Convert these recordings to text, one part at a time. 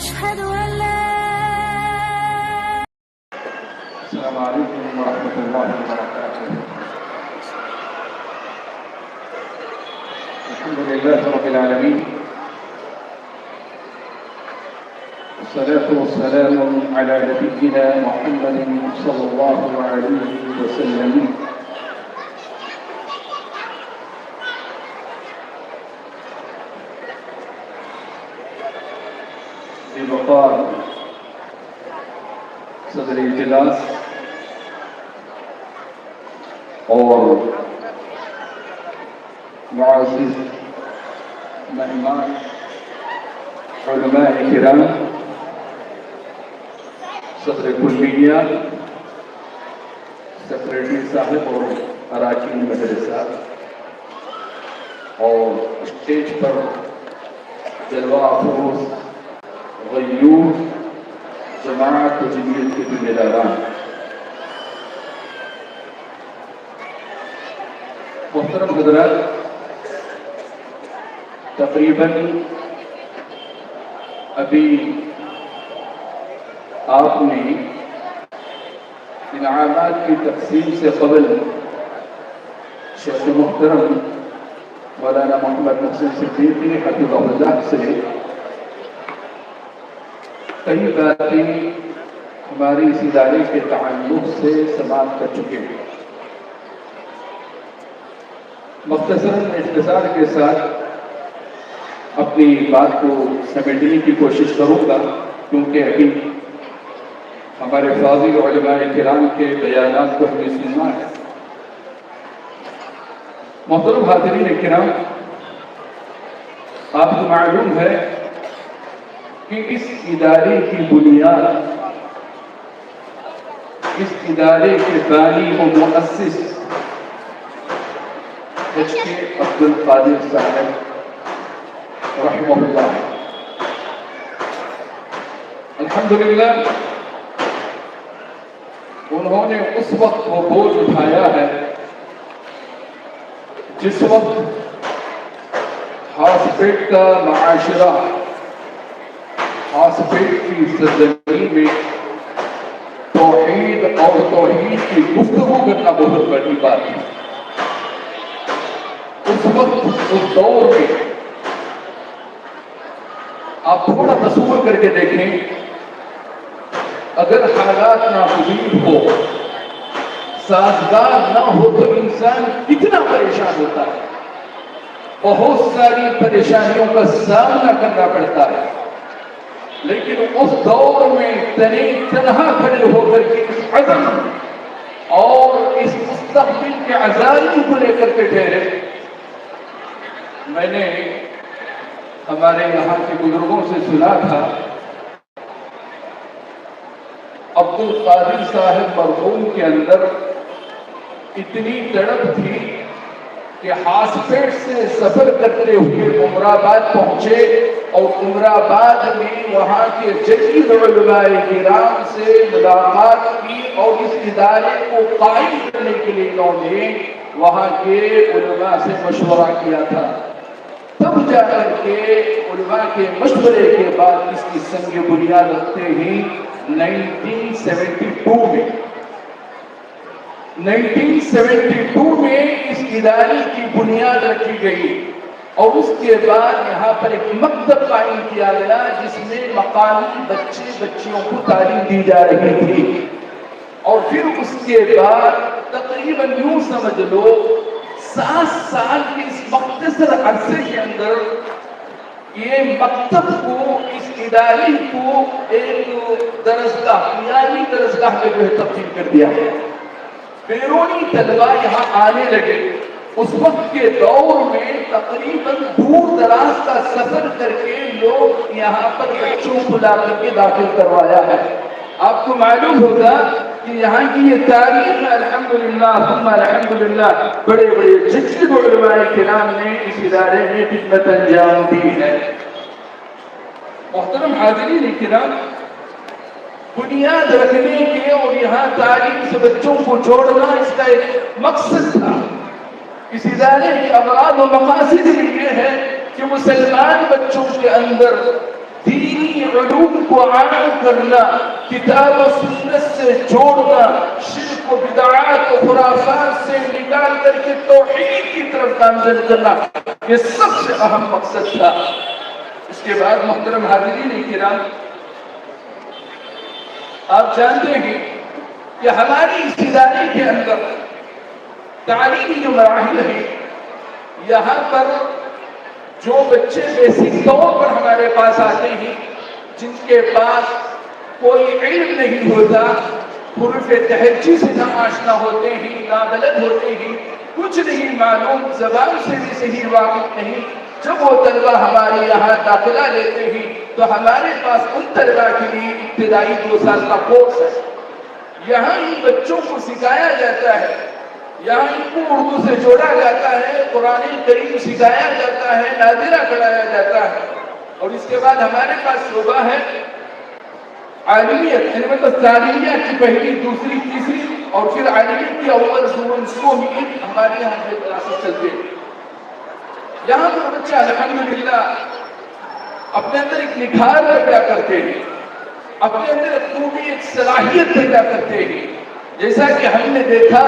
أشهد أن لا. السلام عليكم ورحمة الله وبركاته. الحمد لله رب العالمين، والصلاة والسلام على نبينا محمد صلى الله عليه وسلم. بمقام صدر اجلاس اور معزز مہمان علماء کرام، صدر کلیہ، سیکریٹری صاحب اور اراکین مدرسہ، اور اسٹیج پر جلوہ افروز غیور جماعت و جمعیت کے ذمہ داران، محترم حضرات، تقریباً ابھی آپ نے انعامات کی تقسیم سے قبل شیخ محترم مولانا محمد محسن صدیقی حفظہ اللہ سے کئی باتیں ہماری اس ادارے کے تعلق سے سماعت کر چکے ہیں۔ مختصراً اختصار کے ساتھ اپنی بات کو سمیٹنے کی کوشش کروں گا، کیونکہ ابھی ہمارے فاضل علماء کرام کے بیانات کو ہمیں سننا ہے۔ محترم حاضرین کرام، آپ کو معلوم ہے کہ اس ادارے کی بنیاد، اس ادارے کے بانی و مؤسس HK عبدالقادر صاحب رحمہ اللہ، الحمدللہ انہوں نے اس وقت وہ بوجھ اٹھایا ہے جس وقت ہاسپیٹ کا معاشرہ، ہاسپیٹ کی سرزمین میں توحید اور توحید کی گفتگو کرنا بہت بڑی بات ہے۔ اس وقت، اس دور میں آپ تھوڑا تصور کر کے دیکھیں، اگر حالات ناپذیر ہو، سازگار نہ ہو تو انسان کتنا پریشان ہوتا ہے، بہت ساری پریشانیوں کا سامنا کرنا پڑتا ہے۔ لیکن اس دور میں تنہا کھڑے ہو کر کے اس عزم اور اس مستقبل کے عزائم کو لے کر کے ٹھہرے۔ میں نے ہمارے یہاں کے بزرگوں سے سنا تھا، عبدالقادر صاحب مرحوم کے اندر اتنی تڑپ تھی کہ ہاسپیٹ سے سفر کرتے ہوئے عمرآباد پہنچے اور عمرآباد میں وہاں کے جدید علماء کرام سے ملاقات کی، اور اس ادارے کو قائم کرنے کے لیے انہوں نے وہاں کے علماء سے مشورہ کیا تھا۔ تب جا کر کے علماء کے مشورے کے بعد اس کی سنگ بنیاد رکھتے ہی 1972 میں اس ادارے کی بنیاد رکھی گئی، اور اس کے بعد یہاں پر ایک مکتب قائم کیا گیا جس میں مقامی بچیوں کو تعلیم دی جا رہی تھی۔ اور پھر اس کے بعد تقریباً یوں سمجھ لو 7 سال کے اس مختصر عرصے کے اندر یہ مکتب کو، اس ادارے کو ایک درسگاہ، معیاری درسگاہ میں جو ہے تبدیل کر دیا ہے۔ بیرونی طلبہ یہاں آنے لگے۔ اس وقت کے دور میں تقریباً دور دراز کا سفر کر کے لوگ یہاں پر بچوں کو لا کر کے داخل کروایا ہے۔ آپ کو معلوم ہوگا کہ یہاں کی یہ تاریخ الحمدللہ ثم الحمدللہ بڑے بڑے جدید علماء کرام نے اس ادارے میں خدمت انجام دی ہے۔ محترم حاضرین کرام، بنیاد رکھنے کے اور یہاں تعلیم سے بچوں کو جوڑنا اس کا ایک مقصد تھا۔ اس ادارے کے اغراض و مقاصد بھی یہ ہے کہ مسلمان بچوں کے اندر دینی علوم کو عام کرنا، کتاب و سنت سے جوڑنا، شرک و بدعات و خرافات سے نکال کر کے توحید کی طرف گامزن کرنا، یہ سب سے اہم مقصد تھا۔ اس کے بعد محترم حاضرین کرام، آپ جانتے ہیں کہ ہماری اس ادارے کے اندر تعلیمی جو مراحل ہیں، یہاں پر جو بچے بیسک طور پر ہمارے پاس آتے ہیں، جن کے پاس کوئی علم نہیں ہوتا، حروف تہجی سے نہ آشنا ہوتے ہیں، نابلد ہوتے ہیں، کچھ نہیں معلوم، زبان سے بھی صحیح واقف نہیں، جب وہ طلبہ ہمارے یہاں داخلہ لیتے ہیں تو ہمارے پاس ان طلبہ کے لیے ابتدائی 2 سال کا کورس ہے۔ یہاں ان بچوں کو سکھایا جاتا ہے، یہاں ان کو اردو سے جوڑا جاتا ہے، قرآن کریم سکھایا جاتا ہے، ناظرہ پڑھایا جاتا ہے، اور اس کے بعد ہمارے پاس شعبہ ہے عالمیت، یعنی مطلب تعلیمیت کی پہلی، دوسری، تیسری، اور پھر عالمیت کی اول سو میں ہمارے یہاں پہ کلاسز چلتے ہیں۔ یہاں پر بچہ الحمدللہ اپنے اندر ایک نکھار پیدا کرتے ہیں، اپنے اندر خوبی، ایک صلاحیت پیدا کرتے ہیں۔ جیسا کہ ہم نے دیکھا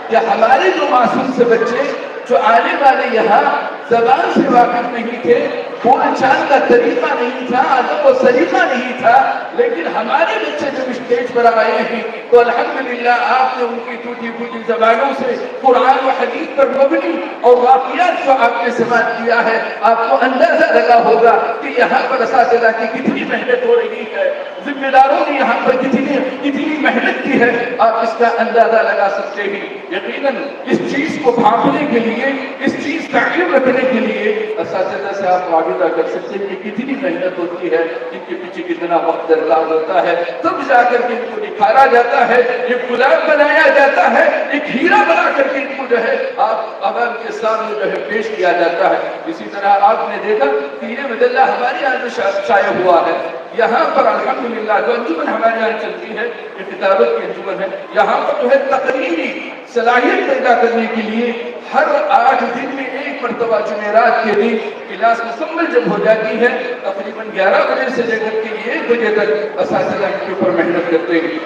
کہ ہمارے جو معصوم سے بچے جو آنے والے یہاں زبان سے واقف نہیں تھے، بول چال کا طریقہ نہیں تھا، ادب و سلیقہ نہیں تھا، لیکن ہمارے بچے جب اسٹیج پر آئے ہیں تو الحمدللہ آپ نے ان کی ٹوٹی پھوٹی زبانوں سے قرآن و حدیث پر مبنی اور واقعات کو آپ نے سماعت کیا ہے۔ آپ کو اندازہ لگا ہوگا کہ یہاں پر اساتذہ کی کتنی محنت ہو رہی ہے، ذمہ داروں نے یہاں پر کتنی محنت کی ہے، آپ اس کا اندازہ لگا سکتے ہیں۔ یقیناً اس چیز کو بھانپنے کے لیے، اس چیز کا علم رکھنے کے لیے اساتذہ سے آپ واقعہ کر سکتے ہیں کہ کتنی محنت ہوتی ہے، ان کے پیچھے کتنا وقت درکار ہوتا ہے، تب جا کر کے ان کو نکھارا جاتا ہے، ایک گلاب بنایا جاتا ہے، ایک ہیرا بنا کر کے ان کو جو ہے آپ عوام کے سامنے جو ہے پیش کیا جاتا ہے۔ اسی طرح آپ نے دیکھا تیر مجلہ ہمارے یہاں جو شائع ہوا ہے، یہاں پر الحمدللہ جو انجمن ہمارے یہاں چلتی ہے، یہ کتابت کی انجمن ہے، یہاں پر جو ہے تقریری صلاحیت پیدا کرنے کے لیے ہر 8 دن میں ایک مرتبہ جمعرات کے دن کلاس مکمل جب ہو جاتی ہے، تقریباً 11 بجے سے لے کر کے 1 بجے تک اساتذہ کے اوپر محنت کرتے ہیں۔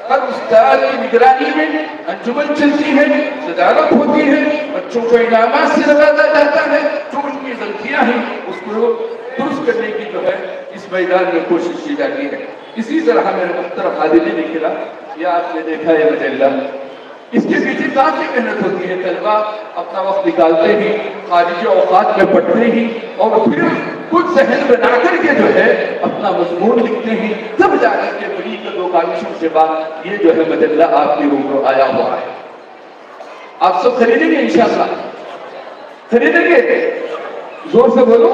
ہر استاد کی نگرانی میں انجمن چلتی ہے، صدارت ہوتی ہے، بچوں کو انعامات سے نوازا جاتا ہے، جو ان کی غلطیاں ہیں اس کو درست کرنے کی جو ہے اس میدان میں کوشش کی جاتی ہے۔ اسی طرح میرے محترم حاضرین کرام، یہ آپ نے دیکھا ہے مجلہ، اس کے پیچھے کافی محنت ہوتی ہے، طلبہ اپنا وقت نکالتے ہیں، خارجی اوقات میں پڑھتے ہیں، اور پھر کچھ ذہن بنا کر کے جو ہے اپنا مضمون لکھتے ہیں، تب جا کر کے بڑی کالشوں کے بعد یہ جو ہے مجلہ آپ کے روبرو آیا ہوا ہے۔ آپ سب خریدیں گے انشاءاللہ؟ خریدیں گے؟ زور سے بولو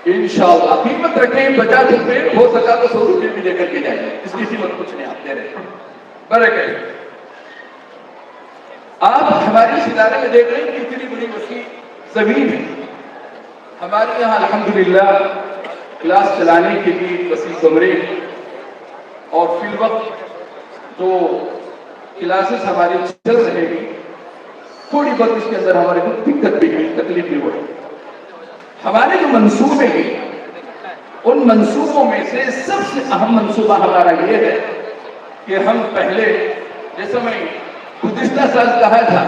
انشاءاللہ۔ قیمت رکھیں 50 روپے، ہو سکا تو 100 روپے بھی لے کر کے جائیں، اس کی قیمت کچھ نہیں، آپ دے رہے ہیں، برکت۔ آپ ہماری اس ادارے میں دیکھ رہے ہیں کہ کتنی بڑی وسیع زمین ہے۔ ہمارے یہاں الحمدللہ کلاس چلانے کے لیے وسیع کمرے، اور فی الوقت جو کلاسز ہماری چل رہے ہیں، تھوڑی بہت اس کے اندر ہمارے کو دقت بھی ہے، تکلیف بھی ہوئی۔ ہمارے جو منصوبے ہیں، ان منصوبوں میں سے سب سے اہم منصوبہ ہمارا یہ ہے کہ ہم پہلے، جیسا میں گزشتہ سال کہا تھا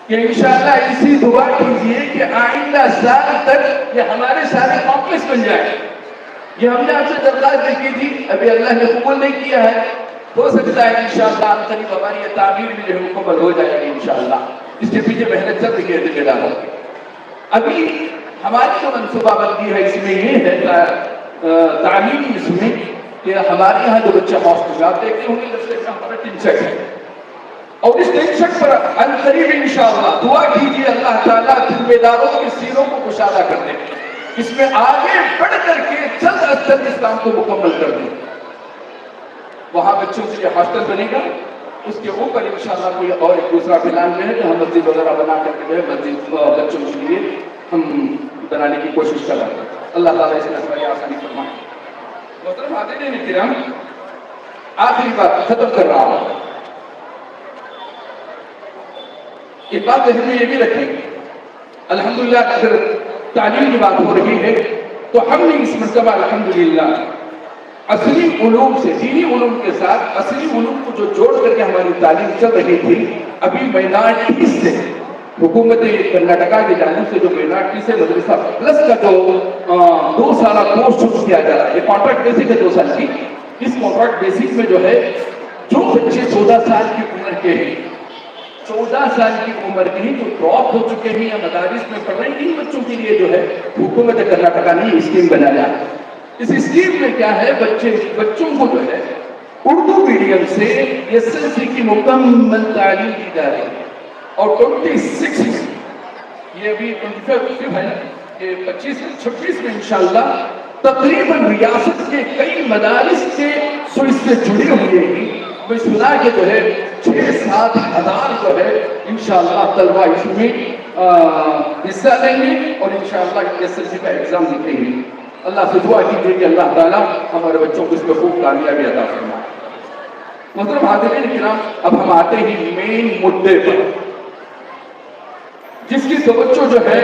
کہ انشاءاللہ اسی دعا کیجیے کہ آئندہ سال تک یہ ہمارے سارے کمپلیکس بن جائے۔ یہ ہم نے آپ سے درخواست کی تھی، ابھی اللہ نے قبول نہیں کیا ہے، ہو سکتا ہے انشاءاللہ قریب ہماری یہ تعمیر بھی جو ہے مکمل ہو جائے گی انشاءاللہ۔ اس کے پیچھے محنت چل رہی ہے ذمہ داروں کی۔ ابھی ہماری جو منصوبہ بندی ہے اس میں یہ ہے تعلیمی، اس میں کہ ہمارے یہاں جو بچے ہاسٹل، آپ دیکھتے ہوں گے جب ہمارا ٹینشن ہے، اور اس ٹینشن پر عنقریب انشاءاللہ دعا کیجیے اللہ تعالیٰ ذمہ داروں کے سینوں کو کشادہ کر دے، اس میں آگے بڑھ کر کے جلد از جلد اس کام کو مکمل کر دیں۔ وہاں بچوں کے لیے ہاسٹل بنے گا، اس کے اوپر انشاءاللہ کوئی اور ایک دوسرا پلان میں ہے کہ ہم مسجد وغیرہ بنا کر کے مسجد بچوں کے لیے ہم بنانے کی کوشش کر رہے ہیں۔ اللہ تعالیٰ اس میں ہماری آسانی فرمائے۔ محترم حاضرین کرام، آخری بات ختم کر رہا ہوں، ایک بات ذہن میں یہ بھی رکھیں، الحمدللہ اگر تعلیم کی بات ہو رہی ہے تو ہم نے اس مرتبہ الحمدللہ اصلی علوم سے دینی علوم کے ساتھ اصلی علوم کو جو جوڑ کر کے ہماری تعلیم چل رہی تھی، ابھی مائنارٹیز سے حکومت کرناٹکا کی جانب سے جو مائنارٹی سے مدرسہ پلس کا جو 2 سالہ کورس شروع کیا جا رہا ہے، یہ کانٹریکٹ بیسک ہے 2 سال کی. اس کانٹریکٹ بیسک میں جو ہے جو بچے 14 سال کی عمر کے ہیں، 14 سال کی عمر کے ہی جو ڈراپ ہو چکے ہیں یا مدارس میں پڑھ رہے ہیں، ان بچوں کے لیے جو ہے حکومت کرناٹکا نے اسکیم بنایا. اس اسکیم میں کیا ہے، بچوں کو جو ہے اردو میڈیم سے SSLC کی مکمل تعلیم دی جا رہی ہے. اور 26 میں یہ ابھی 25 ہے نا، یہ 25-26 میں انشاءاللہ تقریباً ریاست کے کئی مدارس کے سو اس سے جڑے ہوئے ہیں. اس بنا کے جو ہے 6-7 ہزار جو ہے انشاءاللہ طلبہ اس میں حصہ لیں گے اور انشاءاللہ SSLC کا ایگزام لکھیں گے. اللہ سے دعا کیجیے کہ اللہ تعالیٰ ہمارے بچوں کو اس میں خوب کامیابی عطا فرمائے. محترم حاضرین کرام، اب ہم آتے ہیں مین مدعے پر، جس کی توجہ جو ہے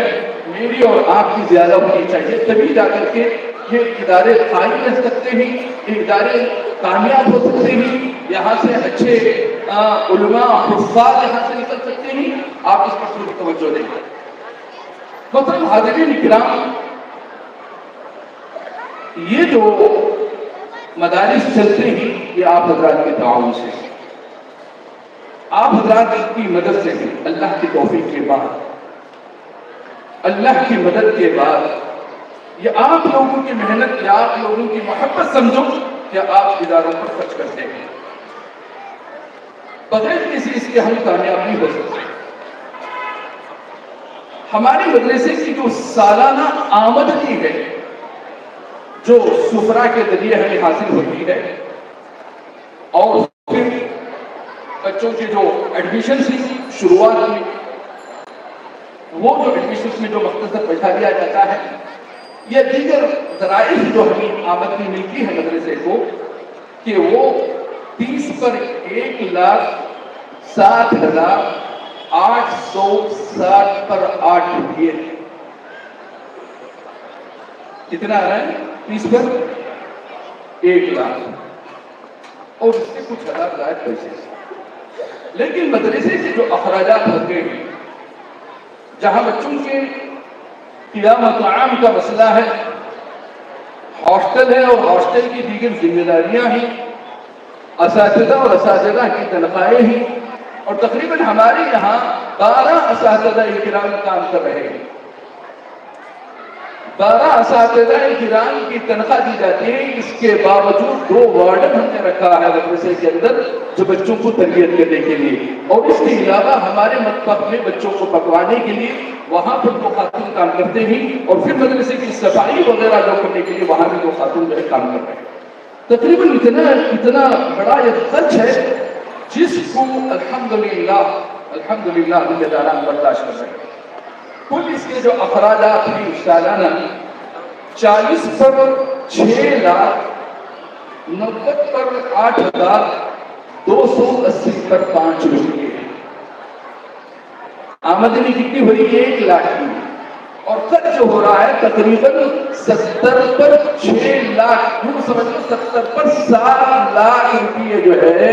میری اور آپ کی زیادہ ہونی چاہیے، تبھی جا کر کے یہ ادارے قائم رہ سکتے ہیں، یہ ادارے کامیاب ہو سکتے ہیں، یہاں سے اچھے علماء حفاظ یہاں سے نکل سکتے ہیں. آپ اس پر پوری توجہ دیں. محترم حاضرین کرام، یہ جو مدارس چلتے ہیں یہ آپ حضرات کے تعاون سے، آپ حضرات کی مدد سے ہیں. اللہ کی توفیق کے بعد، اللہ کی مدد کے بعد، یہ آپ لوگوں کی محنت یا آپ لوگوں کی محبت سمجھو کہ آپ اداروں پر خرچ کرتے ہیں. بغیر کسی اس کے ہم کامیاب نہیں ہو سکتے. ہمارے مدرسے کی جو سالانہ آمدنی ہے، جو سفرا کے ذریعے ہمیں حاصل ہوتی ہے، اور پھر بچوں کے جو ایڈمیشن کی شروعات میں وہ جو ایڈمیشن میں جو مختصر پیسہ دیا جاتا ہے، یہ دیگر ذرائع جو ہمیں آمدنی ملتی ہے مدرسے کو، کہ وہ 30 پر 1,07,860 پر 8 روپیے. کتنا آ رہا ہے؟ 30 پر 1,00,000 اور اس سے کچھ ہزار زائد پیسے. لیکن مدرسے کے جو اخراجات ہوتے ہیں، جہاں بچوں کے قیام و طعام کا مسئلہ ہے، ہاسٹل ہے اور ہاسٹل کی دیگر ذمہ داریاں ہیں، اساتذہ اور اساتذہ کی تنخواہیں ہیں، اور تقریباً ہمارے یہاں 12 اساتذہ کرام کام کر رہے ہیں. 12 اساتذہ کرام کی تنخواہ دی جاتی ہے. اس کے باوجود 2 وارڈن ہم نے رکھا ہے مدرسے کے اندر جو بچوں کو تربیت کرنے کے لیے، اور اس کے علاوہ ہمارے مطبخ میں بچوں کو پکوانے کے لیے وہاں پر 2 خاتون کام کرتے ہیں، اور پھر مدرسے کی صفائی وغیرہ جو کرنے کے لیے وہاں بھی 2 خاتون جو ہے کام کر رہے ہیں. تقریباً اتنا بڑا یہ خرچ ہے جس کو الحمدللہ ذمہ داران برداشت کر رہے ہیں. کل اس کے جو اخراجات ہیں سالانہ 40 پر 6 لاکھ، 90 پر 8,000، 280 پر 5 روپئے. آمدنی کتنی ہو رہی ہے؟ 1 لاکھ کی، اور خرچ جو ہو رہا ہے تقریباً 70 پر 6 لاکھ، یوں سمجھ لو 70 پر 7 لاکھ روپئے جو ہے،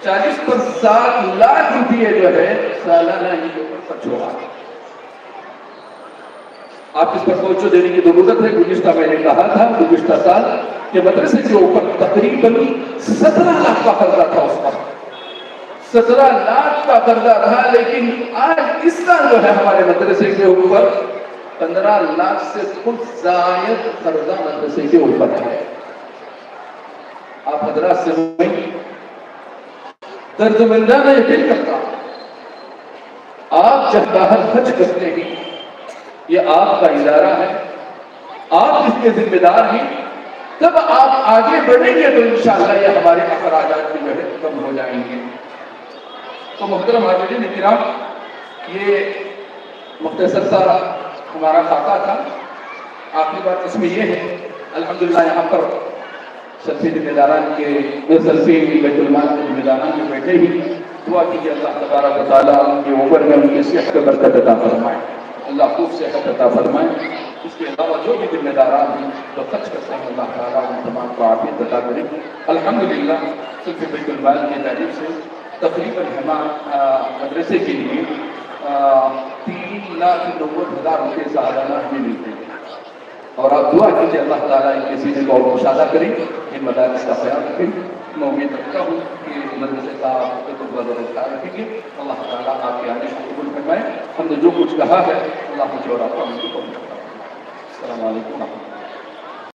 40 پر 7 لاکھ روپئے جو ہے سالانہ ان کے اوپر خرچ ہو رہا ہے. آپ اس پر توجہ دینے کی ضرورت ہے. گزشتہ میں نے کہا تھا گزشتہ سال کہ مدرسے کے اوپر تقریباً 17 لاکھ کا قرضہ تھا. اس وقت 17 لاکھ کا قرضہ رہا، لیکن آج اس سال جو ہے ہمارے مدرسے کے اوپر 15 لاکھ سے کچھ زائد قرضہ مدرسے کے اوپر ہے. آپ حضرات سے میں درد مندانہ یقین کرتا ہوں، آپ جب باہر خرچ کرتے ہیں، یہ آپ کا ادارہ ہے، آپ اس کے ذمہ دار ہیں، تب آپ آگے بڑھیں گے تو انشاءاللہ یہ ہمارے اخراجات بھی جو ہے کم ہو جائیں گے. تو محترم حاضرین کرام، یہ مختصر سا ہمارا خاکہ تھا. آخری بات اس میں یہ ہے، الحمدللہ یہاں پر سلفی ذمہ داران کے سلفی بیت المال کے ذمہ داران کے بیٹھے ہی، دعا کیجیے اللہ تبارک و تعالیٰ ان کے اوپر میں ان کی صحت کا برکت عطا فرمائے. اللہ خوب صحت عطا فرمائے. اس کے علاوہ جو بھی ذمہ داران ہیں جو خرچ کرتے ہیں اللہ تعالیٰ ان تمام کو عافیت عطا کرے. الحمدللہ صرف بیت المال کی جانب سے تقریباً ہمارے مدرسے کے لیے 3,90,000 روپئے سالانہ ہمیں ملتے ہیں. اور آپ دعا کیجیے اللہ تعالیٰ ان کے سینے کو اور مشاہدہ کریں, ان مدارس کا خیال رکھیں. میں امید رکھتا ہوں کہ مدرسے کا خیال رکھیں گے. اللہ تعالیٰ آپ کے آنے کو قبول فرمائے. ہم نے جو کچھ کہا ہے اللہ مجھے اور آپ کو السلام علیکم.